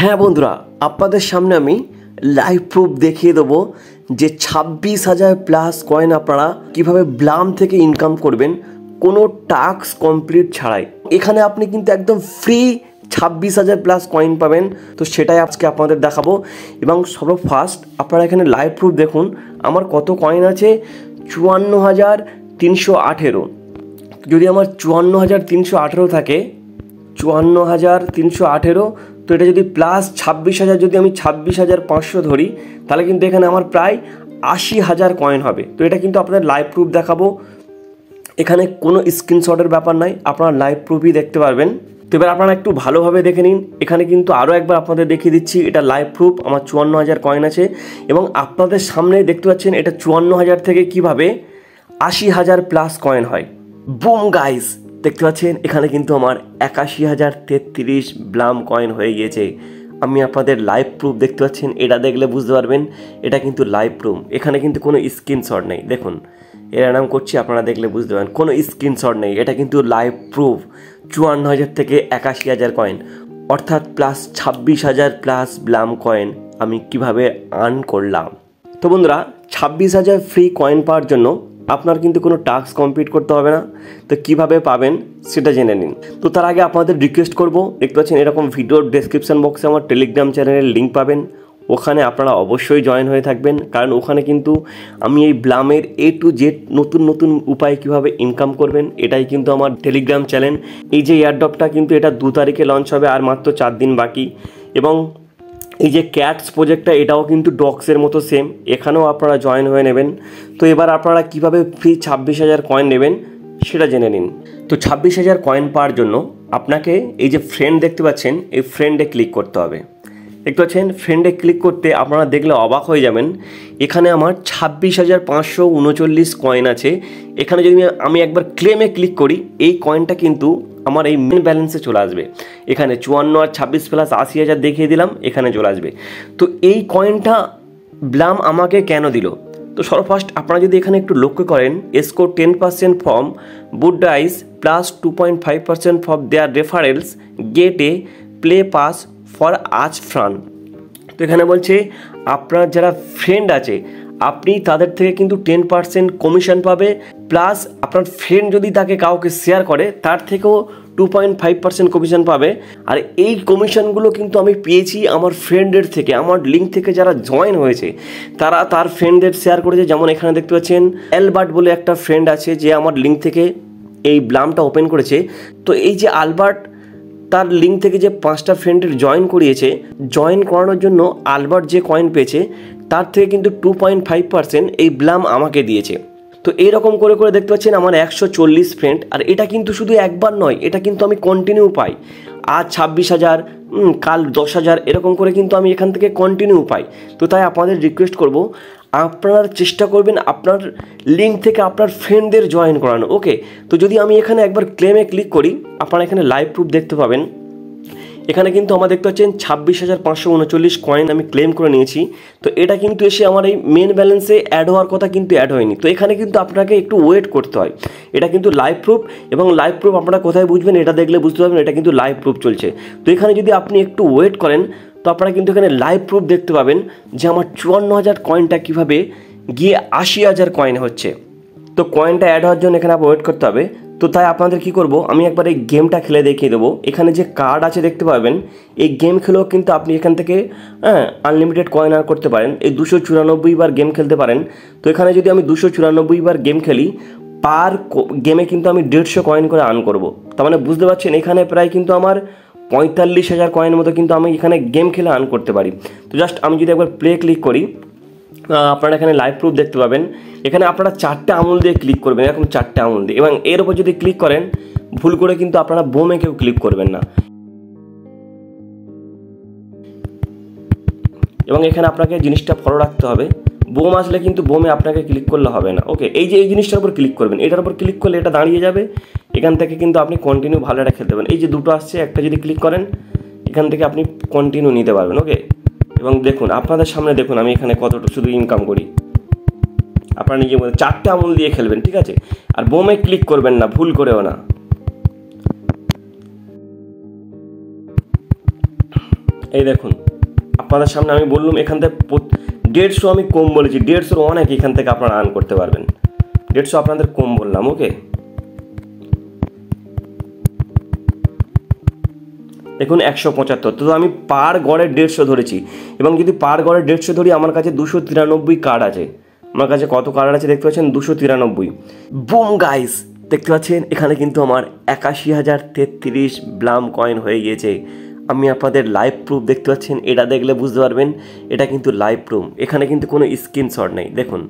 হ্যাঁ বন্ধুরা, আপনাদের সামনে আমি লাইভ প্রুফ দেখিয়ে দেবো যে 26,000 প্লাস কয়েন আপনারা কিভাবে ব্লাম থেকে ইনকাম করবেন কোনো টাস্ক কমপ্লিট ছাড়াই। এখানে আপনি কিন্তু একদম ফ্রি 26,000 প্লাস কয়েন পাবেন। তো সেটাই আজকে আপনাদের দেখাবো। এবং সর্বফার্স্ট আপনারা এখানে লাইভ প্রুফ দেখুন আমার কত কয়েন আছে, 54,318। যদি আমার 54,318 থাকে, 54,318, তো এটা যদি প্লাস 26,000, যদি আমি 26,500 ধরি, তাহলে কিন্তু এখানে আমার প্রায় 80,000 কয়েন হবে। তো এটা কিন্তু আপনাদের লাইভ প্রুফ দেখাবো, এখানে কোনো স্ক্রিনশটের ব্যাপার নাই, আপনারা লাইভ প্রুফই দেখতে পারবেন। তো এবার আপনারা একটু ভালোভাবে দেখে নিন। এখানে কিন্তু আরও একবার আপনাদের দেখিয়ে দিচ্ছি, এটা লাইভ প্রুফ। আমার 54,000 কয়েন আছে এবং আপনাদের সামনে দেখতে পাচ্ছেন এটা 54,000 থেকে কিভাবে 80,000 প্লাস কয়েন হয়। বুম গাইস, দেখতে পাচ্ছেন এখানে কিন্তু আমার 81,033 ব্লাম কয়েন হয়ে গিয়েছে। আমি আপনাদের লাইভ প্রুফ দেখতে পাচ্ছেন, এটা দেখলে বুঝতে পারবেন এটা কিন্তু লাইভ প্রুফ। এখানে কিন্তু কোনো স্ক্রিনশট নেই, দেখুন এর নাম করছি, আপনারা দেখলে বুঝতে পারেন কোনো স্ক্রিনশট নেই, এটা কিন্তু লাইভ প্রুফ। 54,000 থেকে 81,000 কয়েন, অর্থাৎ প্লাস 26,000 প্লাস ব্লাম কয়েন আমি কিভাবে আর্ন করলাম। তো বন্ধুরা, 26,000 ফ্রি কয়েন পাওয়ার জন্য আপনার কিন্তু কোনো টাস্ক কমপ্লিট করতে হবে না। তো কিভাবে পাবেন সেটা জেনে নিন। তো তার আগে আপনাদের রিকোয়েস্ট করব, দেখতে পাচ্ছেন এরকম ভিডিওর ডেসক্রিপশন বক্সে আমার টেলিগ্রাম চ্যানেলের লিঙ্ক পাবেন, ওখানে আপনারা অবশ্যই জয়েন হয়ে থাকবেন। কারণ ওখানে কিন্তু আমি এই ব্লামের A to Z নতুন নতুন উপায় কিভাবে ইনকাম করবেন, এটাই কিন্তু আমার টেলিগ্রাম চ্যানেল। এই যে এয়ারড্রপটা কিন্তু এটা 2 তারিখে লঞ্চ হবে, আর মাত্র 4 দিন বাকি। এবং এই যে ক্যাটস প্রজেক্টটা, এটাও কিন্তু ডক্সের মতো সেম, এখানেও আপনারা জয়েন হয়ে নেবেন। তো এবার আপনারা কিভাবে ফ্রি 26,000 কয়েন নেবেন সেটা জেনে নিন। তো 26,000 কয়েন পাওয়ার জন্য আপনাকে এই যে ফ্রেন্ড দেখতে পাচ্ছেন, এই ফ্রেন্ডে ক্লিক করতে হবে। দেখতে পাচ্ছেন ফ্রেন্ডে ক্লিক করতে আপনারা দেখলে অবাক হয়ে যাবেন, এখানে আমার 26,539 কয়েন আছে। এখানে যদি আমি একবার ক্লেমে ক্লিক করি, এই কয়েনটা কিন্তু আমার এই মেন ব্যালেন্সে চলে আসবে। এখানে 54 আর 26 প্লাস 80,000 দেখিয়ে দিলাম, এখানে চলে আসবে। তো এই কয়েনটা ব্লাম আমাকে কেন দিল? তো সর্বফার্স্ট আপনারা যদি এখানে একটু লক্ষ্য করেন, score 10% from buddies plus 2.5% from their referrals get a play pass for আজ ফ্রান। তো এখানে বলছে আপনার যারা ফ্রেন্ড আছে আপনি তাদের থেকে কিন্তু 10% কমিশন পাবে, প্লাস আপনার ফ্রেন্ড যদি তাকে কাউকে শেয়ার করে তার থেকেও 2.5% কমিশন পাবে। আর এই কমিশনগুলো কিন্তু আমি পেয়েছি আমার ফ্রেন্ডের থেকে, আমার লিঙ্ক থেকে যারা জয়েন হয়েছে তারা তার ফ্রেন্ডদের শেয়ার করেছে। যেমন এখানে দেখতে পাচ্ছেন অ্যালবার্ট বলে একটা ফ্রেন্ড আছে যে আমার লিঙ্ক থেকে এই ব্লামটা ওপেন করেছে। তো এই যে আলবার্ট, তার লিঙ্ক থেকে যে 5টা ফ্রেন্ডের জয়েন করিয়েছে, জয়েন করানোর জন্য আলবার্ট যে কয়েন পেয়েছে তার থেকে কিন্তু 2.5% এই ব্লাম আমাকে দিয়েছে। তো এইরকম করে করে দেখতে পাচ্ছেন আমার 140 ফ্রেন্ড। আর এটা কিন্তু শুধু একবার নয়, এটা কিন্তু আমি কন্টিনিউ পাই। আজ 26,000, কাল 10,000, এরকম করে কিন্তু আমি এখান থেকে কন্টিনিউ পাই। তো তাই আপনাদের রিকোয়েস্ট করব, আপনারা চেষ্টা করবেন আপনার লিঙ্ক থেকে আপনার ফ্রেন্ডদের জয়েন করানো। ওকে, তো যদি আমি এখানে একবার ক্লেমে ক্লিক করি, আপনারা এখানে লাইভ প্রুফ দেখতে পাবেন। এখানে কিন্তু আমার দেখতে পাচ্ছেন 26,539 কয়েন আমি ক্লেম করে নিয়েছি। তো এটা কিন্তু এসে আমার এই মেন ব্যালেন্সে অ্যাড হওয়ার কথা, কিন্তু অ্যাড হয়নি। তো এখানে কিন্তু আপনাকে একটু ওয়েট করতে হয়। এটা কিন্তু লাইভ প্রুফ, এবং লাইভ প্রুফ আপনারা কোথায় বুঝবেন, এটা দেখলে বুঝতে পারবেন এটা কিন্তু লাইভ প্রুফ চলছে। তো এখানে যদি আপনি একটু ওয়েট করেন, তো আপনারা কিন্তু এখানে লাইভ প্রুফ দেখতে পাবেন যে আমার 54,000 কয়েনটা কীভাবে গিয়ে 80,000 কয়েন হচ্ছে। তো কয়েনটা অ্যাড হওয়ার জন্য এখানে ওয়েট করতে হবে। তো তাই আপনাদের কি করব, আমি একবার এই গেমটা খেলে দেখিয়ে দেবো। এখানে যে কার্ড আছে দেখতে পাবেন, এই গেম খেলেও কিন্তু আপনি এখান থেকে আনলিমিটেড কয়েন আর্ন করতে পারেন। এই 294 বার গেম খেলতে পারেন। তো এখানে যদি আমি 294 বার গেম খেলি, পার গেমে কিন্তু আমি 150 কয়েন করে আর্ন করব। তার মানে বুঝতে পারছেন এখানে প্রায় কিন্তু আমার 45,000 কয়েনের মতো কিন্তু আমি এখানে গেম খেলে আর্ন করতে পারি। তো জাস্ট আমি যদি একবার প্লে ক্লিক করি, আপনারা এখানে লাইভ প্রুফ দেখতে পাবেন। এখানে আপনারা 4টে আঙুল দিয়ে ক্লিক করবেন, এরকম 4টে আঙুল দিয়ে, এবং এর উপর যদি ক্লিক করেন ভুল করে কিন্তু আপনারা বোমে কেউ ক্লিক করবেন না। এবং এখানে আপনাকে জিনিসটা ফলো রাখতে হবে, বোম আসলে কিন্তু বোমে আপনাকে ক্লিক করলে হবে না। ওকে, এই যে এই জিনিসটার উপর ক্লিক করবেন, এটার উপর ক্লিক করলে এটা দাঁড়িয়ে যাবে। এখান থেকে কিন্তু আপনি কন্টিনিউ ভালো একটা খেলতে পারেন। এই যে দুটো আসছে, একটা যদি ক্লিক করেন এখান থেকে আপনি কন্টিনিউ নিতে পারবেন। ওকে, এবং দেখুন আপনাদের সামনে দেখুন আমি এখানে কতটা শুধু ইনকাম করি। আপনারা নিজের মধ্যে 4টে আঙুল দিয়ে খেলবেন, ঠিক আছে? আর বোমে ক্লিক করবেন না, ভুল করেও না। এই দেখুন আপনাদের সামনে আমি বললাম এখান থেকে 150 আমি কম বলেছি, 150 অনেক এখান থেকে আপনারা আর্ন করতে পারবেন। 150 আপনাদের কম বললাম, ওকে। দেখুন 175, তো আমি পার গড়ে 150 ধরেছি, এবং যদি পার গড়ে 150 ধরি আমার কাছে 293 কার্ড আছে। আমার কাছে কত কার্ড আছে দেখতে পাচ্ছেন? 293। বুম গাইস, দেখতে পাচ্ছেন এখানে কিন্তু আমার 81,033 ব্লাম কয়েন হয়ে গিয়েছে। আমি আপনাদের লাইভ প্রুফ দেখতে পাচ্ছেন, এটা দেখলে বুঝতে পারবেন এটা কিন্তু লাইভ প্রুফ। এখানে কিন্তু কোনো স্ক্রিনশট নেই, দেখুন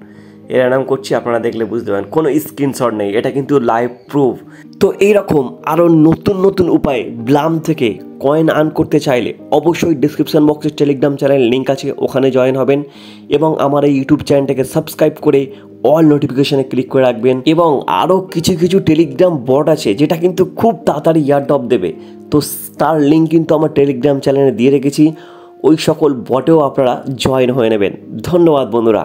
এর নাম করছি, আপনারা দেখলে বুঝতে পারেন কোনো স্ক্রিনশট নেই, এটা কিন্তু লাইভ প্রুফ। তো এইরকম আরও নতুন নতুন উপায়ে ব্লাম থেকে কয়েন আর্ন করতে চাইলে অবশ্যই ডিসক্রিপশন বক্সে টেলিগ্রাম চ্যানেল লিঙ্ক আছে, ওখানে জয়েন হবেন এবং আমার এই ইউটিউব চ্যানেলটাকে সাবস্ক্রাইব করে অল নোটিফিকেশানে ক্লিক করে রাখবেন। এবং আরও কিছু টেলিগ্রাম বট আছে যেটা কিন্তু খুব তাড়াতাড়ি ইয়ারড্রপ দেবে, তো তার লিঙ্ক কিন্তু আমার টেলিগ্রাম চ্যানেলে দিয়ে রেখেছি, ওই সকল বটেও আপনারা জয়েন হয়ে নেবেন। ধন্যবাদ বন্ধুরা।